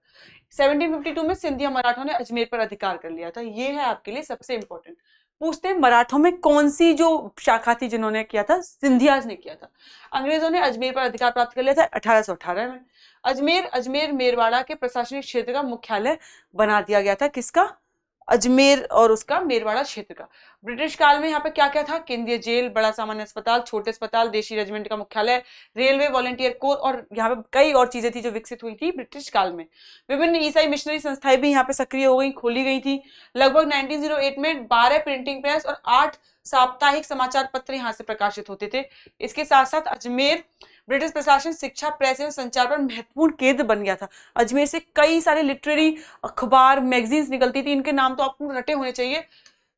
1752 में सिंधिया मराठों ने अजमेर पर अधिकार कर लिया था। ये है आपके लिए सबसे इंपॉर्टेंट। पूछते हैं मराठों में कौन सी जो शाखा थी जिन्होंने किया था? सिंधियाज ने किया था। अंग्रेजों ने अजमेर पर अधिकार प्राप्त कर लिया था 1818 में। अजमेर मेरवाड़ा के प्रशासनिक क्षेत्र का मुख्यालय बना दिया गया था। किसका? अजमेर और उसका मेरवाड़ा क्षेत्र का। ब्रिटिश काल में यहाँ पे क्या क्या था? केंद्रीय जेल, बड़ा सामान्य अस्पताल, छोटे अस्पताल, देशी रेजिमेंट का मुख्यालय, रेलवे, वॉलंटियर कोर, और यहाँ पे कई और चीजें थी जो विकसित हुई थी ब्रिटिश काल में। विभिन्न ईसाई मिशनरी संस्थाएं भी यहाँ पे सक्रिय हो गई, खोली गई थी। लगभग 1908 में 12 प्रिंटिंग प्रेस और 8 साप्ताहिक समाचार पत्र यहाँ से प्रकाशित होते थे। इसके साथ साथ अजमेर ब्रिटिश प्रशासन, शिक्षा, प्रेस एवं संचार पर महत्वपूर्ण केंद्र बन गया था। अजमेर से कई सारे लिटरेरी अखबार, मैगजीन्स निकलती थी। इनके नाम तो आपको रटे होने चाहिए।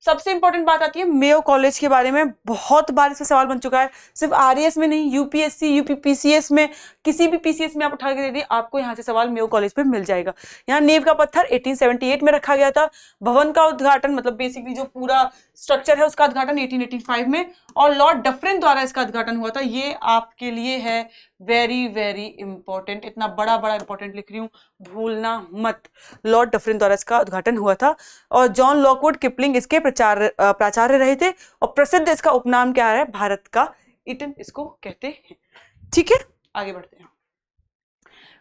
सबसे इंपॉर्टेंट बात आती है मेयो कॉलेज के बारे में। बहुत बार इसका सवाल बन चुका है, सिर्फ आरएएस में नहीं, यूपीएससी, यूपीपीसीएस में, किसी भी पीसीएस में आप उठा के दे दिए, आपको यहाँ से सवाल मेयो कॉलेज पे मिल जाएगा। यहाँ नींव का पत्थर 1878 में रखा गया था। भवन का उद्घाटन, मतलब बेसिकली जो पूरा स्ट्रक्चर है उसका उद्घाटन 1885 में, और लॉर्ड डफरिन द्वारा इसका उद्घाटन हुआ था। ये आपके लिए है वेरी वेरी इंपॉर्टेंट, इतना बड़ा बड़ा इंपॉर्टेंट लिख रही हूँ, भूलना मत। लॉर्ड डफरिन द्वारा इसका उद्घाटन हुआ था, और जॉन लॉकवुड किपलिंग इसके प्राचार्य रहे थे। और प्रसिद्ध इसका उपनाम क्या है? भारत का ईटन इसको कहते हैं, ठीक है। आगे बढ़ते हैं।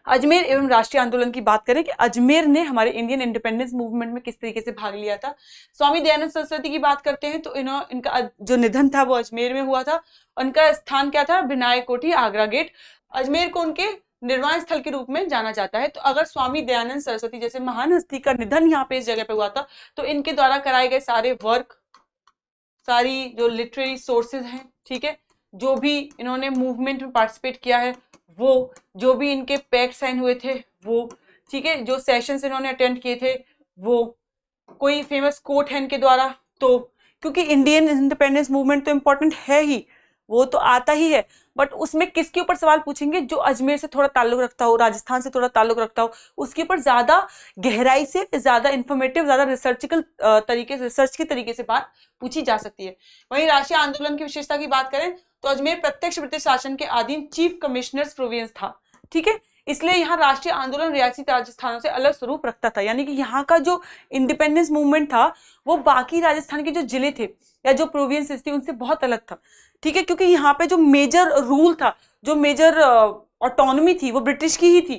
अजमेर एवं राष्ट्रीय आंदोलन की बात करें कि अजमेर ने हमारे इंडियन इंडिपेंडेंस मूवमेंट में किस तरीके से भाग लिया था। स्वामी दयानंद सरस्वती की बात करते हैं तो इनका जो निधन था वो अजमेर में हुआ था। उनका स्थान क्या था? विनायक कोठी, आगरा गेट। अजमेर को उनके निर्वाण स्थल के रूप में जाना जाता है। तो अगर स्वामी दयानंद सरस्वती जैसे महान हस्ती का निधन यहाँ पे इस जगह पे हुआ था, तो इनके द्वारा कराए गए सारे वर्क, सारी जो लिटरेरी सोर्सेज हैं, ठीक है, जो भी इन्होंने मूवमेंट में पार्टिसिपेट किया है वो, जो भी इनके पैक्ट साइन हुए थे वो, ठीक है, जो सेशंस इन्होंने अटेंड किए थे वो, कोई फेमस कोट है इनके द्वारा। तो क्योंकि इंडियन इंडिपेंडेंस मूवमेंट तो इम्पोर्टेंट है ही, वो तो आता ही है, बट उसमें किसके ऊपर सवाल पूछेंगे? जो अजमेर से थोड़ा ताल्लुक रखता हो, राजस्थान से थोड़ा ताल्लुक रखता हो, उसके ऊपर ज्यादा गहराई से, ज्यादा इंफॉर्मेटिव, ज्यादा रिसर्चिकल तरीके से, रिसर्च के तरीके से बात पूछी जा सकती है। वहीं राष्ट्रीय आंदोलन की विशेषता की बात करें तो अजमेर प्रत्यक्ष ब्रिटिश शासन के अधीन चीफ कमिश्नर्स प्रोविंस था, ठीक है, इसलिए यहाँ राष्ट्रीय आंदोलन रियासती राजस्थानों से अलग स्वरूप रखता था। यानी कि यहाँ का जो इंडिपेंडेंस मूवमेंट था वो बाकी राजस्थान के जो जिले थे या जो प्रोविंसेस थी उनसे बहुत अलग था, ठीक है, क्योंकि यहाँ पे जो मेजर रूल था, जो मेजर ऑटोनॉमी थी वो ब्रिटिश की ही थी।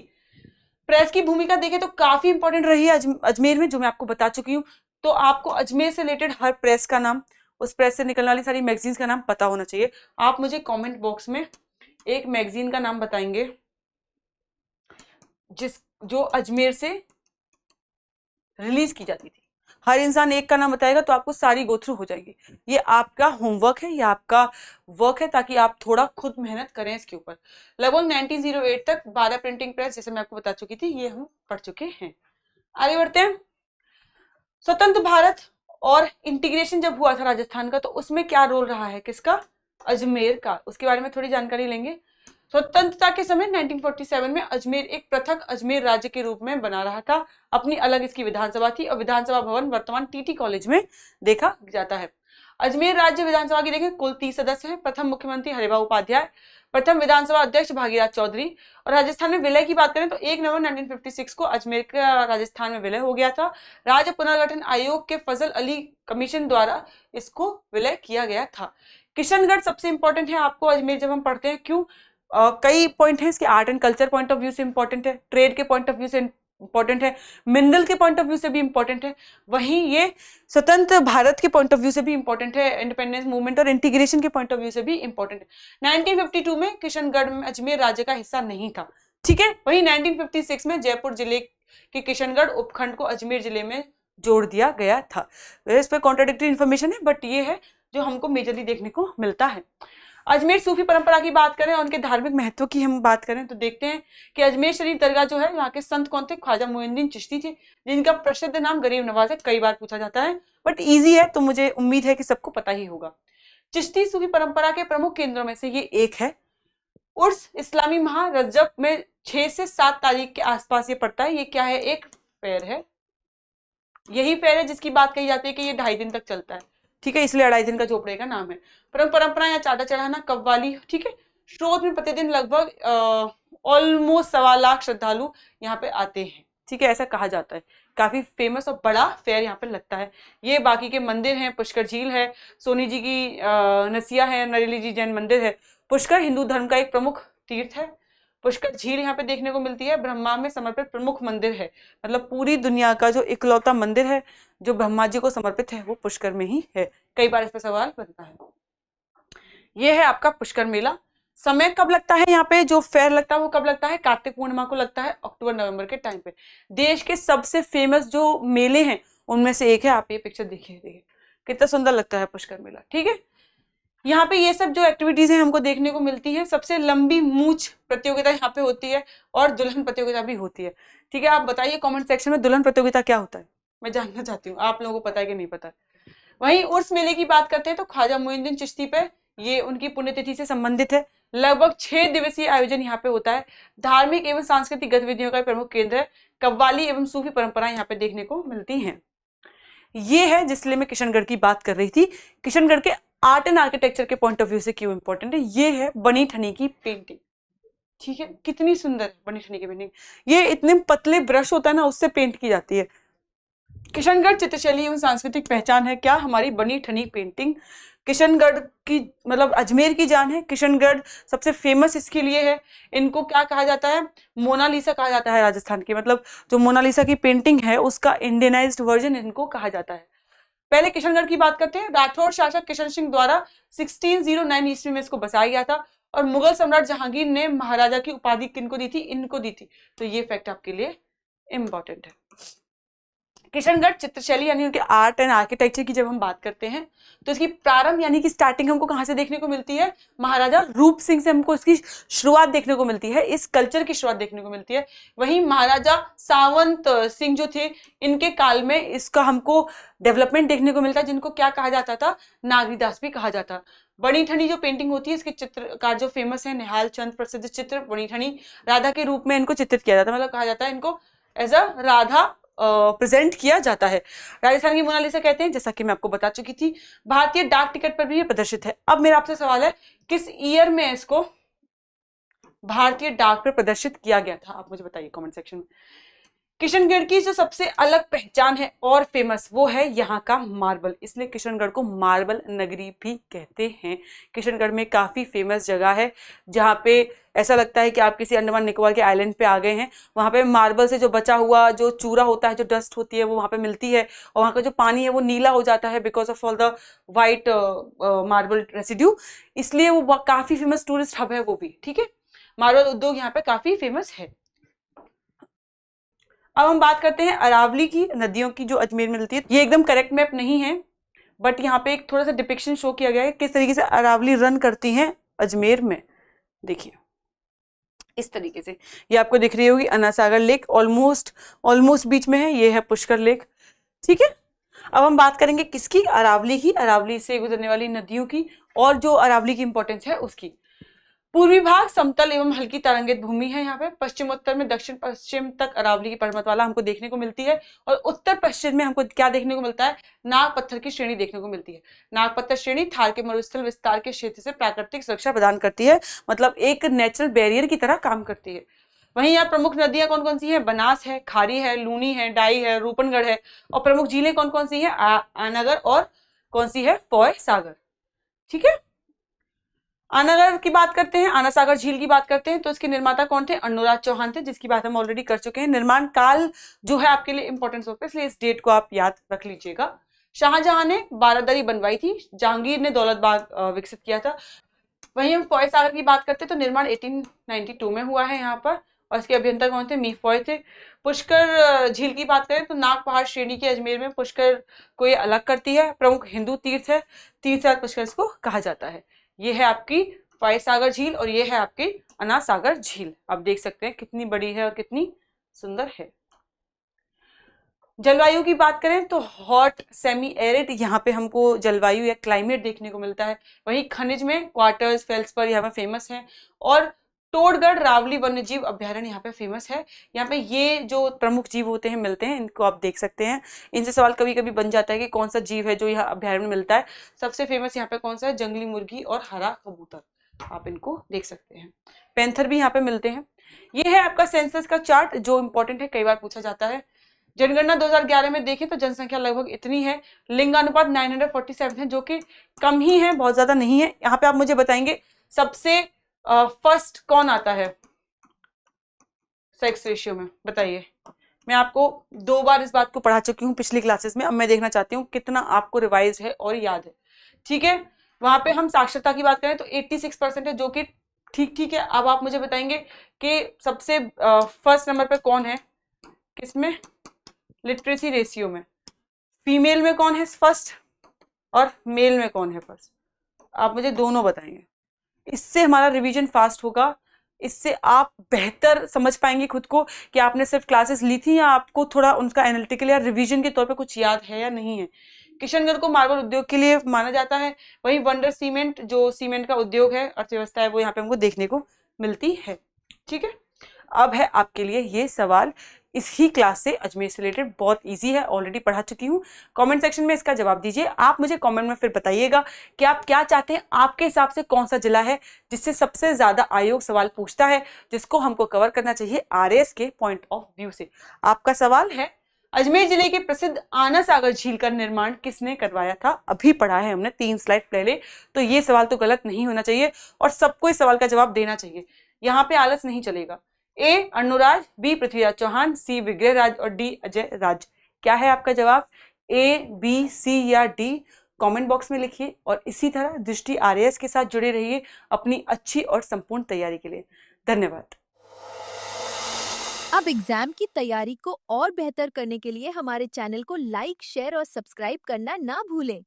प्रेस की भूमिका देखें तो काफी इंपॉर्टेंट रही है अजमेर में, जो मैं आपको बता चुकी हूँ। तो आपको अजमेर से रिलेटेड हर प्रेस का नाम, उस प्रेस से निकलने वाली सारी मैगजीन्स का नाम पता होना चाहिए। आप मुझे कमेंट बॉक्स में एक मैगजीन का नाम बताएंगे जो अजमेर से रिलीज की जाती थी। हर इंसान एक का नाम बताएगा तो आपको सारी गो थ्रू हो जाएगी। ये आपका होमवर्क है, ये आपका वर्क है, ताकि आप थोड़ा खुद मेहनत करें इसके ऊपर। लगभग 1908 तक 12 प्रिंटिंग प्रेस, जैसे मैं आपको बता चुकी थी, ये हम पढ़ चुके हैं। आगे बढ़ते हैं। स्वतंत्र भारत और इंटीग्रेशन जब हुआ था राजस्थान का, तो उसमें क्या रोल रहा है किसका? अजमेर का। उसके बारे में थोड़ी जानकारी लेंगे। स्वतंत्रता के समय 1947 में अजमेर एक पृथक अजमेर राज्य के रूप में बना रहा था। अपनी अलग इसकी विधानसभा थी और विधानसभा भवन वर्तमान टीटी कॉलेज में देखा जाता है। अजमेर राज्य विधानसभा की देखें कुल 30 सदस्य हैं। प्रथम मुख्यमंत्री हरिभाऊ उपाध्याय, प्रथम विधानसभा अध्यक्ष भागीरथ चौधरी। और राजस्थान में विलय की बात करें तो 1 नवंबर 1956 को अजमेर का राजस्थान में विलय हो गया था। राज्य पुनर्गठन आयोग के फजल अली कमीशन द्वारा इसको विलय किया गया था। किशनगढ़ सबसे इंपॉर्टेंट है आपको अजमेर जब हम पढ़ते हैं। क्यों? कई पॉइंट है इसके। Art and culture point of view से इंपॉर्टेंट है, ट्रेड के पॉइंट ऑफ व्यू से इंपॉर्टेंट है, मिनरल के पॉइंट ऑफ व्यू से भी इंपॉर्टेंट है, वहीं ये स्वतंत्र भारत के पॉइंट ऑफ व्यू से भी इंपॉर्टेंट है, इंडिपेंडेंस मूवमेंट और इंटीग्रेशन के पॉइंट ऑफ व्यू से भी इंपॉर्टेंट है। 1952 में किशनगढ़ में अजमेर राज्य का हिस्सा नहीं था, ठीक है। वहीं 1956 में जयपुर जिले के किशनगढ़ उपखंड को अजमेर जिले में जोड़ दिया गया था। इस पर कॉन्ट्राडिक्टरी इंफॉर्मेशन है, बट ये है जो हमको मेजरली देखने को मिलता है। अजमेर सूफी परंपरा की बात करें और उनके धार्मिक महत्व की हम बात करें तो देखते हैं कि अजमेर शरीफ दरगाह जो है, यहाँ के संत कौन थे? ख्वाजा मोइनुद्दीन चिश्ती थे, जिनका प्रसिद्ध नाम गरीब नवाज है। कई बार पूछा जाता है, बट इजी है तो मुझे उम्मीद है कि सबको पता ही होगा। चिश्ती सूफी परंपरा के प्रमुख केंद्रों में से ये एक है। उर्स इस्लामी माह रजब में 6 से 7 तारीख के आसपास ये पड़ता है। ये क्या है? एक फेयर है। यही फेयर है जिसकी बात कही जाती है कि ये 2.5 दिन तक चलता है, ठीक है, इसलिए 2.5 दिन का झोपड़े का नाम है। परंपरा या चादर चढ़ाना, कव्वाली, ठीक है। स्रोत में प्रतिदिन लगभग ऑलमोस्ट 1.25 लाख श्रद्धालु यहाँ पे आते हैं, ठीक है, ऐसा कहा जाता है। काफी फेमस और बड़ा फेयर यहाँ पे लगता है। ये बाकी के मंदिर हैं, पुष्कर झील है, सोनी जी की नसिया है, नरेली जी जैन मंदिर है। पुष्कर हिंदू धर्म का एक प्रमुख तीर्थ है। पुष्कर झील यहाँ पे देखने को मिलती है। ब्रह्मा में समर्पित प्रमुख मंदिर है, मतलब पूरी दुनिया का जो इकलौता मंदिर है जो ब्रह्मा जी को समर्पित है वो पुष्कर में ही है। कई बार इस पर सवाल बनता है। ये है आपका पुष्कर मेला। समय कब लगता है? यहाँ पे जो फेयर लगता है वो कब लगता है? कार्तिक पूर्णिमा को लगता है, अक्टूबर नवंबर के टाइम पे। देश के सबसे फेमस जो मेले हैं उनमें से एक है। आप ये पिक्चर देखिए कितना सुंदर लगता है पुष्कर मेला, ठीक है। यहाँ पे ये सब जो एक्टिविटीज हैं हमको देखने को मिलती है। सबसे लंबी मूंछ प्रतियोगिता यहाँ पे होती है और दुल्हन प्रतियोगिता भी होती है, ठीक है। आप बताइए कमेंट सेक्शन में दुल्हन प्रतियोगिता क्या होता है, मैं जानना चाहती हूँ आप लोगों को पता है कि नहीं पता है। वहीं उर्स मेले की बात करते हैं तो ख्वाजा मोइनुद्दीन चिश्ती पे ये उनकी पुण्यतिथि से संबंधित है। लगभग 6 दिवसीय आयोजन यहाँ पे होता है। धार्मिक एवं सांस्कृतिक गतिविधियों का प्रमुख केंद्र है। कव्वाली एवं सूफी परंपराएं यहाँ पे देखने को मिलती हैं। ये है जिसलिए मैं किशनगढ़ की बात कर रही थी। किशनगढ़ के आर्ट एंड आर्किटेक्चर के पॉइंट ऑफ व्यू से क्यों इंपॉर्टेंट है? ये है बनी ठनी की पेंटिंग, ठीक है, कितनी सुंदर बनी ठनी की पेंटिंग। ये इतने पतले ब्रश होता है ना, उससे पेंट की जाती है। किशनगढ़ चित्रशैली एवं सांस्कृतिक पहचान है क्या? हमारी बनी ठनी पेंटिंग किशनगढ़ की, मतलब अजमेर की जान है। किशनगढ़ सबसे फेमस इसके लिए है। इनको क्या कहा जाता है? मोनालिसा कहा जाता है राजस्थान की, मतलब जो मोनालिसा की पेंटिंग है उसका इंडियनाइज्ड वर्जन इनको कहा जाता है। पहले किशनगढ़ की बात करते हैं। राठौर शासक किशन सिंह द्वारा 1609 ईस्वी में इसको बसाया गया था और मुगल सम्राट जहांगीर ने महाराजा की उपाधि किनको दी थी? इनको दी थी। तो ये फैक्ट आपके लिए इंपॉर्टेंट है। किशनगढ़ चित्रशैली यानी उनके आर्ट एंड आर्किटेक्चर की जब हम बात करते हैं तो इसकी प्रारंभ यानी कि स्टार्टिंग हमको कहां से देखने को मिलती है? महाराजा रूप सिंह से हमको इसकी शुरुआत देखने को मिलती है, इस कल्चर की शुरुआत देखने को मिलती है। वहीं महाराजा सावंत सिंह जो थे इनके काल में इसका हमको डेवलपमेंट देखने को मिलता है, जिनको क्या कहा जाता था? नागरीदास भी कहा जाता। बनी ठनी जो पेंटिंग होती है इसके चित्रकार जो फेमस है निहाल चंद प्रसिद्ध चित्र बनी ठनी राधा के रूप में इनको चित्रित किया जाता है, मतलब कहा जाता है इनको एज अ राधा प्रेजेंट किया जाता है। राजस्थान की मोनालिसा कहते हैं, जैसा कि मैं आपको बता चुकी थी। भारतीय डाक टिकट पर भी ये प्रदर्शित है। अब मेरा आपसे सवाल है, किस ईयर में इसको भारतीय डाक पर प्रदर्शित किया गया था? आप मुझे बताइए कमेंट सेक्शन में। किशनगढ़ की जो सबसे अलग पहचान है और फेमस वो है यहाँ का मार्बल, इसलिए किशनगढ़ को मार्बल नगरी भी कहते हैं। किशनगढ़ में काफी फेमस जगह है जहाँ पे ऐसा लगता है कि आप किसी अंडमान निकोबार के आइलैंड पे आ गए हैं। वहाँ पे मार्बल से जो बचा हुआ जो चूरा होता है, जो डस्ट होती है वो वहाँ पे मिलती है और वहाँ का जो पानी है वो नीला हो जाता है because of all the white marble residue, इसलिए वो काफी फेमस टूरिस्ट हब है वो भी। ठीक है, मार्बल उद्योग यहाँ पे काफी फेमस है। अब हम बात करते हैं अरावली की, नदियों की जो अजमेर में मिलती है। ये एकदम करेक्ट मैप नहीं है बट यहाँ पे एक थोड़ा सा डिपिक्शन शो किया गया है किस तरीके से अरावली रन करती हैं अजमेर में। देखिए इस तरीके से ये आपको दिख रही होगी अन्नासागर लेक, ऑलमोस्ट बीच में है, ये है पुष्कर लेक। ठीक है, अब हम बात करेंगे किसकी? अरावली की, अरावली से गुजरने वाली नदियों की और जो अरावली की इंपॉर्टेंस है उसकी। पूर्वी भाग समतल एवं हल्की तरंगित भूमि है। यहाँ पे पश्चिमोत्तर में दक्षिण पश्चिम तक अरावली की पर्वतमाला हमको देखने को मिलती है और उत्तर पश्चिम में हमको क्या देखने को मिलता है? नाग पत्थर की श्रेणी देखने को मिलती है। नाग पत्थर श्रेणी थार के मरुस्थल विस्तार के क्षेत्र से प्राकृतिक सुरक्षा प्रदान करती है, मतलब एक नेचुरल बैरियर की तरह काम करती है। वहीं यहाँ प्रमुख नदियां कौन कौन सी है? बनास है, खारी है, लूनी है, डाई है, रूपनगढ़ है। और प्रमुख झीलें कौन कौन सी है? आनागर और कौन सी है? फॉय सागर। ठीक है, आनागर की बात करते हैं, आना सागर झील की बात करते हैं तो इसके निर्माता कौन थे? अन्नूराज चौहान थे, जिसकी बात हम ऑलरेडी कर चुके हैं। निर्माण काल जो है आपके लिए इंपॉर्टेंस होता है, इसलिए इस डेट को आप याद रख लीजिएगा। शाहजहां ने बारादरी बनवाई थी, जहांगीर ने दौलतबाग विकसित किया था। वहीं हम फॉय सागर की बात करते हैं तो निर्माण 1892 में हुआ है यहाँ पर और इसके अभियंता कौन थे? मी फॉय थे। पुष्कर झील की बात करें तो नाग पहाड़ श्रेणी के अजमेर में पुष्कर को ये अलग करती है, प्रमुख हिंदू तीर्थ है, तीर्थराज पुष्कर इसको कहा जाता है। ये है आपकी फॉय सागर झील और ये है आपकी अन्ना सागर झील। आप देख सकते हैं कितनी बड़ी है और कितनी सुंदर है। जलवायु की बात करें तो हॉट सेमी एरिड यहाँ पे हमको जलवायु या क्लाइमेट देखने को मिलता है। वहीं खनिज में क्वार्टर्स फेल्सपर यहाँ पे फेमस है और टोडगढ़ रावली वन्यजीव अभ्यारण्य यहाँ पे फेमस है। यहाँ पे ये जो प्रमुख जीव होते हैं मिलते हैं, इनको आप देख सकते हैं। इनसे सवाल कभी कभी बन जाता है कि कौन सा जीव है जो यहाँ अभ्यारण्य में मिलता है। सबसे फेमस यहाँ पे कौन सा है? जंगली मुर्गी और हरा कबूतर, आप इनको देख सकते हैं। पैंथर भी यहाँ पे मिलते हैं। ये है आपका सेंसस का चार्ट जो इंपॉर्टेंट है, कई बार पूछा जाता है। जनगणना 2011 में देखें तो जनसंख्या लगभग इतनी है। लिंगानुपात 947 है जो कि कम ही है, बहुत ज्यादा नहीं है। यहाँ पे आप मुझे बताएंगे सबसे फर्स्ट कौन आता है सेक्स रेशियो में? बताइए। मैं आपको 2 बार इस बात को पढ़ा चुकी हूँ पिछली क्लासेस में, अब मैं देखना चाहती हूँ कितना आपको रिवाइज है और याद है। ठीक है, वहां पे हम साक्षरता की बात करें तो 86% है जो कि ठीक है। अब आप मुझे बताएंगे कि सबसे फर्स्ट नंबर पे कौन है किसमें? लिटरेसी रेशियो में। फीमेल में कौन है फर्स्ट और मेल में कौन है फर्स्ट? आप मुझे दोनों बताएंगे। इससे हमारा रिवीजन फास्ट होगा, इससे आप बेहतर समझ पाएंगे खुद को कि आपने सिर्फ क्लासेस ली थी या आपको थोड़ा उनका एनालिटिकल या रिवीजन के तौर पे कुछ याद है या नहीं है। किशनगढ़ को मार्बल उद्योग के लिए माना जाता है। वहीं वंडर सीमेंट जो सीमेंट का उद्योग है, अर्थव्यवस्था है, वो यहाँ पे हमको देखने को मिलती है। ठीक है, अब है आपके लिए ये सवाल इसी क्लास से अजमेर से रिलेटेड, बहुत इजी है, ऑलरेडी पढ़ा चुकी हूँ। कमेंट सेक्शन में इसका जवाब दीजिए। आप मुझे कमेंट में फिर बताइएगा कि आप क्या चाहते हैं, आपके हिसाब से कौन सा जिला है जिससे सबसे ज्यादा आयोग सवाल पूछता है, जिसको हमको कवर करना चाहिए आरएएस के पॉइंट ऑफ व्यू से। आपका सवाल है अजमेर जिले के प्रसिद्ध आना सागर झील का निर्माण किसने करवाया था? अभी पढ़ा है हमने 3 स्लाइड पहले, तो ये सवाल तो गलत नहीं होना चाहिए और सबको इस सवाल का जवाब देना चाहिए। यहाँ पे आलस नहीं चलेगा। ए अन्नुराज, बी पृथ्वीराज चौहान, सी विग्रह राज और डी अजय राज। क्या है आपका जवाब? ए, बी, सी या डी? कमेंट बॉक्स में लिखिए और इसी तरह दृष्टि आरएएस के साथ जुड़े रहिए अपनी अच्छी और संपूर्ण तैयारी के लिए। धन्यवाद। अब एग्जाम की तैयारी को और बेहतर करने के लिए हमारे चैनल को लाइक, शेयर और सब्सक्राइब करना ना भूलें।